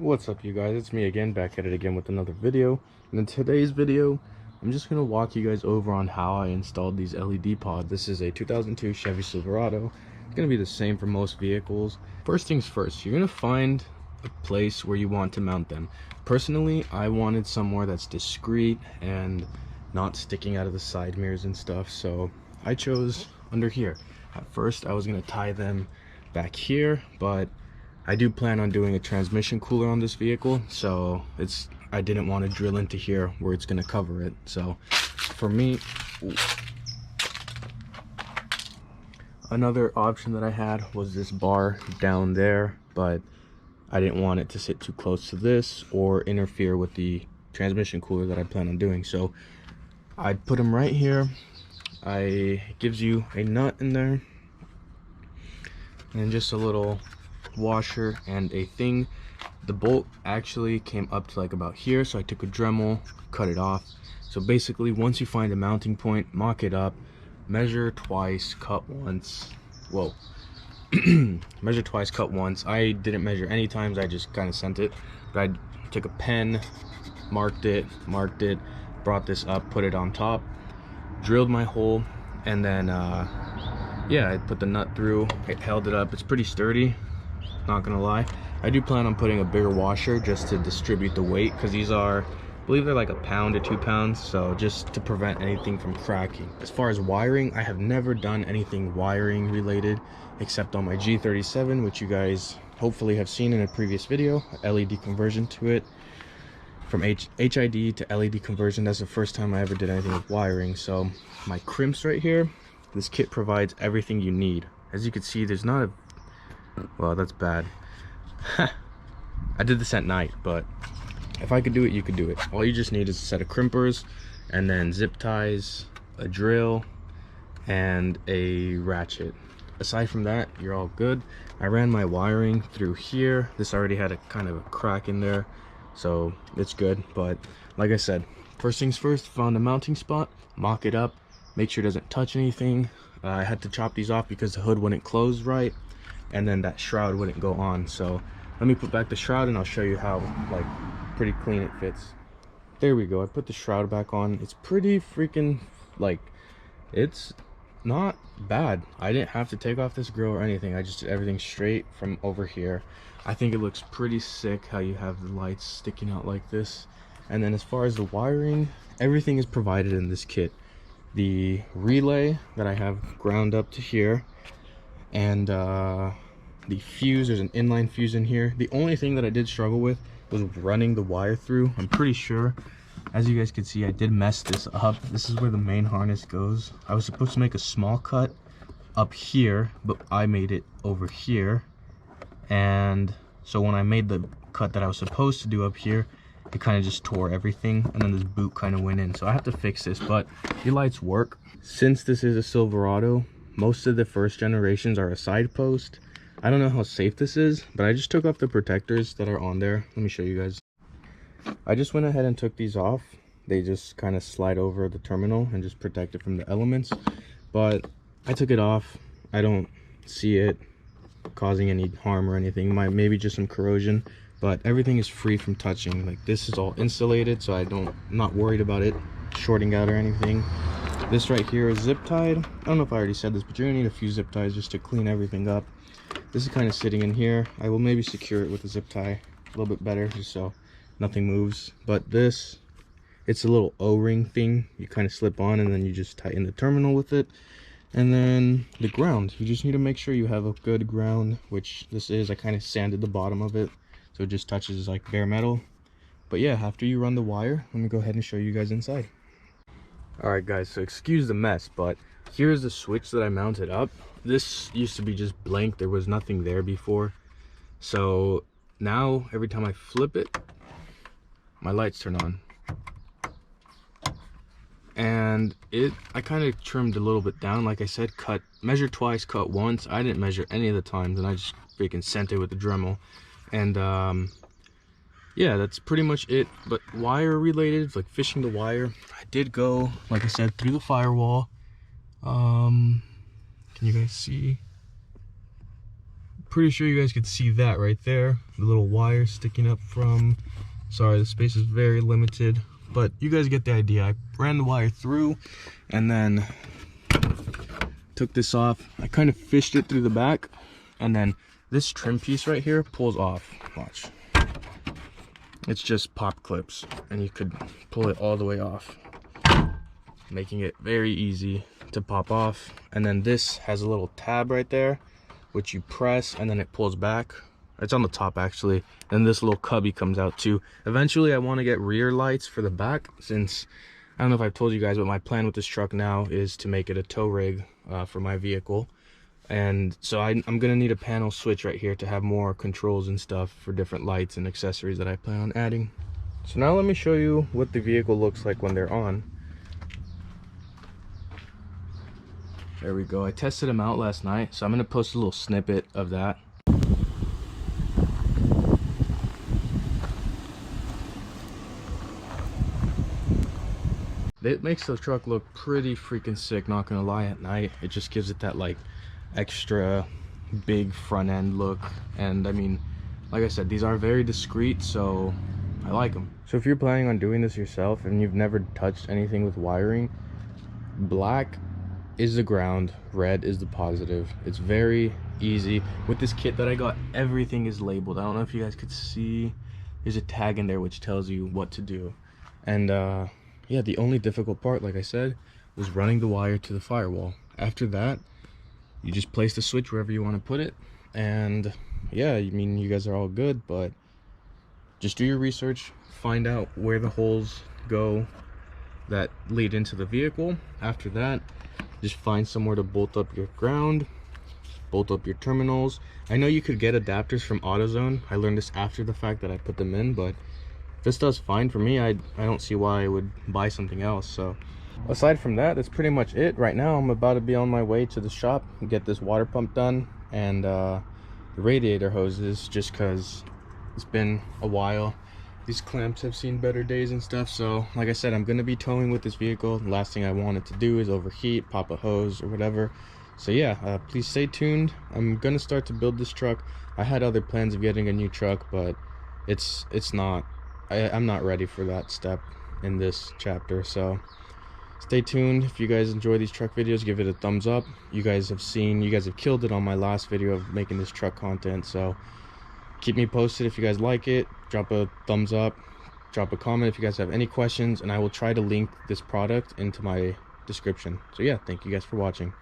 What's up, you guys? It's me again, back at it again with another video. And in today's video, I'm just gonna walk you guys over on how I installed these LED pods. This is a 2002 Chevy Silverado. It's gonna be the same for most vehicles. First things first, you're gonna find a place where you want to mount them. Personally, I wanted somewhere that's discreet and not sticking out of the side mirrors and stuff, so I chose under here. At first, I was gonna tie them back here, but I do plan on doing a transmission cooler on this vehicle, so I didn't want to drill into here where it's going to cover it. So for me, another option that I had was this bar down there, but I didn't want it to sit too close to this or interfere with the transmission cooler that I plan on doing. So I put them right here. It gives you a nut in there and just a little washer and a thing. The bolt actually came up to like about here, so I took a Dremel, cut it off. So basically, once you find a mounting point, mock it up, measure twice, cut once. Whoa. Measure twice, cut once. I didn't measure any times, I just kind of sent it. But I took a pen, marked it, brought this up, put it on top, drilled my hole, and then yeah, I put the nut through, it held it up. It's pretty sturdy, not gonna lie. I do plan on putting a bigger washer just to distribute the weight, because these are, I believe they're like a pound to 2 pounds, so just to prevent anything from cracking. As far as wiring, I have never done anything wiring related except on my G37, which you guys hopefully have seen in a previous video, LED conversion to it. From HID to LED conversion, that's the first time I ever did anything with wiring. So my crimps right here, this kit provides everything you need. As you can see, there's not a, well, that's bad. I did this at night, but if I could do it, you could do it. All you just need is a set of crimpers, and then zip ties, a drill, and a ratchet. Aside from that, you're all good. I ran my wiring through here. This already had a kind of a crack in there, so it's good. But like I said, first things first, found a mounting spot, mock it up, make sure it doesn't touch anything. I had to chop these off because the hood wouldn't close right, and then that shroud wouldn't go on. So let me put back the shroud and I'll show you how like pretty clean it fits. There we go. I put the shroud back on. It's pretty freaking, like, it's not bad. I didn't have to take off this grill or anything. I just did everything straight from over here. I think it looks pretty sick how you have the lights sticking out like this. And then as far as the wiring, everything is provided in this kit. The relay that I have ground up to here, and the fuse, there's an inline fuse in here. The only thing that I did struggle with was running the wire through. I'm pretty sure, as you guys can see, I did mess this up. This is where the main harness goes. I was supposed to make a small cut up here, but I made it over here. And so when I made the cut that I was supposed to do up here, it kind of just tore everything, and then this boot kind of went in. So I have to fix this, but the lights work. Since this is a Silverado, most of the first generations are a side post. I don't know how safe this is, but I just took off the protectors that are on there. Let me show you guys. I just went ahead and took these off. They just kind of slide over the terminal and just protect it from the elements. But I took it off. I don't see it causing any harm or anything. Maybe just some corrosion, but everything is free from touching. Like, this is all insulated, so I'm not worried about it shorting out or anything. This right here is zip tied. I don't know if I already said this, but you're gonna need a few zip ties just to clean everything up. This is kind of sitting in here. I will maybe secure it with a zip tie a little bit better, just so nothing moves. But this, it's a little O-ring thing you kind of slip on, and then you just tighten the terminal with it. And then the ground, you just need to make sure you have a good ground, which this is. I kind of sanded the bottom of it so it just touches like bare metal. But yeah, after you run the wire, let me go ahead and show you guys inside. Alright guys, so excuse the mess, but here's the switch that I mounted up. This used to be just blank, there was nothing there before. So now every time I flip it, my lights turn on. And I kind of trimmed a little bit down. Like I said, measure twice, cut once. I didn't measure any of the times, and I just freaking sent it with the Dremel. And yeah, that's pretty much it. But wire related, like fishing the wire, I did go, like I said, through the firewall. Can you guys see? pretty sure you guys could see that right there, the little wire sticking up from, sorry, the space is very limited, but you guys get the idea. I ran the wire through and then took this off. I kind of fished it through the back, and then this trim piece right here pulls off. Watch, it's just pop clips, and you could pull it all the way off, making it very easy to pop off. And then this has a little tab right there which you press and then it pulls back. It's on the top actually, and this little cubby comes out too. Eventually I want to get rear lights for the back, since I don't know if I've told you guys, but my plan with this truck now is to make it a tow rig for my vehicle. And so I'm gonna need a panel switch right here to have more controls and stuff for different lights and accessories that I plan on adding. So now let me show you what the vehicle looks like when they're on. There we go. I tested them out last night, so I'm gonna post a little snippet of that. It makes the truck look pretty freaking sick, not gonna lie. At night it just gives it that like extra big front end look. And I mean, like I said, these are very discreet, so I like them. So if you're planning on doing this yourself and you've never touched anything with wiring, black is the ground, red is the positive. It's very easy. With this kit that I got, everything is labeled. I don't know if you guys could see, there's a tag in there which tells you what to do. And yeah, the only difficult part, like I said, was running the wire to the firewall. After that, you just place the switch wherever you want to put it, and yeah, I mean, you guys are all good, but just do your research, find out where the holes go that lead into the vehicle. After that, just find somewhere to bolt up your ground, bolt up your terminals. I know you could get adapters from AutoZone. I learned this after the fact that I put them in, but this does fine for me. I don't see why I would buy something else. So aside from that, that's pretty much it. Right now I'm about to be on my way to the shop and get this water pump done, and the radiator hoses, just because it's been a while. These clamps have seen better days and stuff. So like I said, I'm going to be towing with this vehicle. The last thing I want it to do is overheat, pop a hose or whatever. So yeah, please stay tuned. I'm going to start to build this truck. I had other plans of getting a new truck, but it's not, I'm not ready for that step in this chapter. So stay tuned. If you guys enjoy these truck videos, give it a thumbs up. You guys have killed it on my last video of making this truck content. So keep me posted if you guys like it. Drop a thumbs up, drop a comment if you guys have any questions, and I will try to link this product into my description. So yeah, thank you guys for watching.